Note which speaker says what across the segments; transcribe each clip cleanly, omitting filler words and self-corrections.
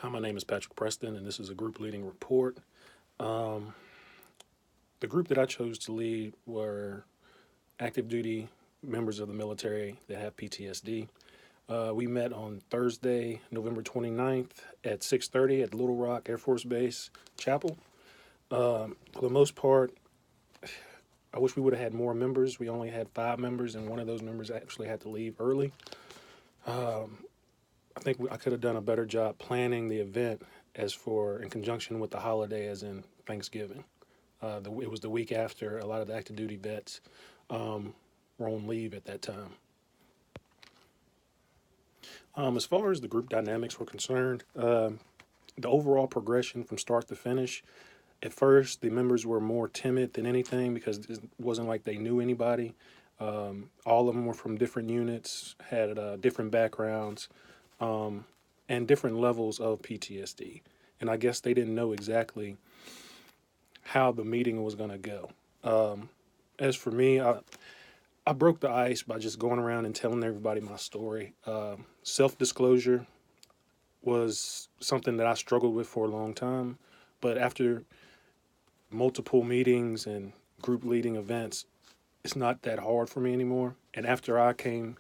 Speaker 1: Hi, my name is Patrick Preston, and this is a group leading report. The group that I chose to lead were active duty members of the military that have PTSD. We met on Thursday, November 29th at 6:30 at Little Rock Air Force Base Chapel. For the most part, I wish we would have had more members. We only had 5 members, and one of those members actually had to leave early. I think I could have done a better job planning the event in conjunction with the holiday, as in Thanksgiving. It was the week after a lot of the active duty vets were on leave at that time. As far as the group dynamics were concerned, the overall progression from start to finish, at first the members were more timid than anything because it wasn't like they knew anybody. All of them were from different units, had different backgrounds, and different levels of PTSD. And I guess they didn't know exactly how the meeting was going to go. As for me, I broke the ice by just going around and telling everybody my story. Self-disclosure was something that I struggled with for a long time, but after multiple meetings and group leading events, it's not that hard for me anymore. And after I came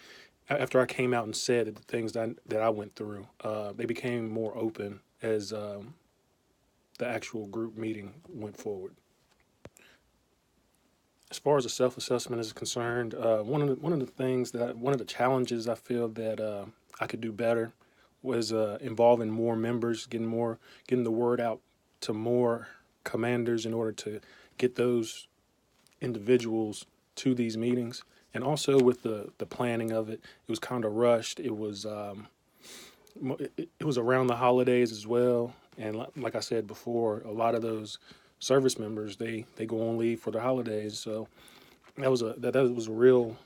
Speaker 1: out and said the things that I went through, they became more open as the actual group meeting went forward. As far as the self-assessment is concerned, one of the challenges I feel that I could do better was involving more members, getting the word out to more commanders in order to get those individuals to these meetings. And also with the planning of it, it was kind of rushed. It was around the holidays as well, and like I said before, a lot of those service members they go on leave for the holidays. So that was a real.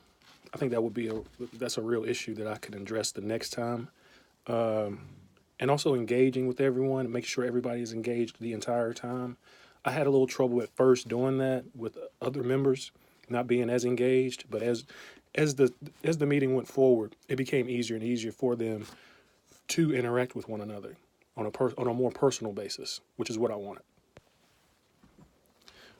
Speaker 1: I think that's a real issue that I could address the next time. And also engaging with everyone and making sure everybody is engaged the entire time. I had a little trouble at first doing that with other members not being as engaged, but as the meeting went forward, it became easier and easier for them to interact with one another on a more personal basis, which is what I wanted.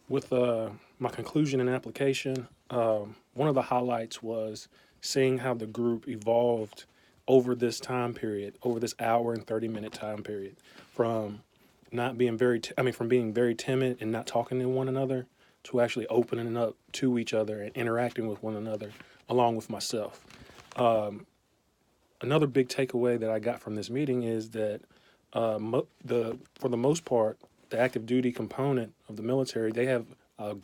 Speaker 1: With my conclusion and application, one of the highlights was seeing how the group evolved over this time period, over this hour and 30-minute time period, from being very timid and not talking to one another to actually opening up to each other and interacting with one another, along with myself. Another big takeaway that I got from this meeting is that for the most part, the active duty component of the military, they have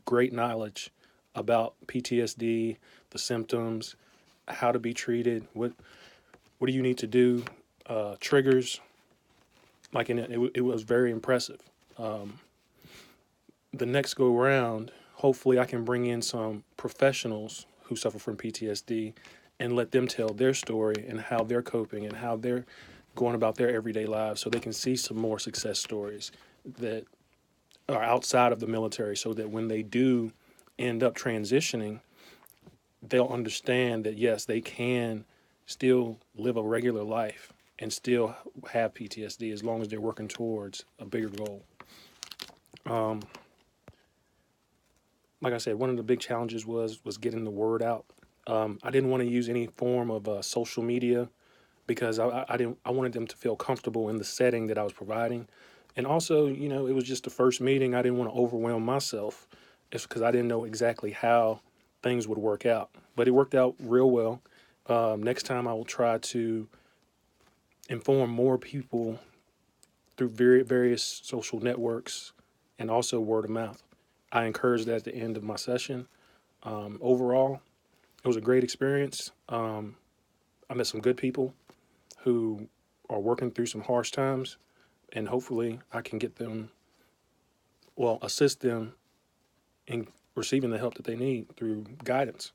Speaker 1: great knowledge about PTSD, the symptoms, how to be treated, what do you need to do, triggers. It was very impressive. The next go around, hopefully I can bring in some professionals who suffer from PTSD and let them tell their story and how they're coping and how they're going about their everyday lives, so they can see some more success stories that are outside of the military, so that when they do end up transitioning, they'll understand that yes, they can still live a regular life and still have PTSD as long as they're working towards a bigger goal. Like I said, one of the big challenges was getting the word out. I didn't want to use any form of social media because I wanted them to feel comfortable in the setting that I was providing. And also, it was just the first meeting. I didn't want to overwhelm myself. It's because I didn't know exactly how things would work out. But it worked out real well. Next time I will try to inform more people through various social networks and also word of mouth. I encouraged that at the end of my session. Overall, it was a great experience. I met some good people who are working through some harsh times, and hopefully I can assist them in receiving the help that they need through guidance.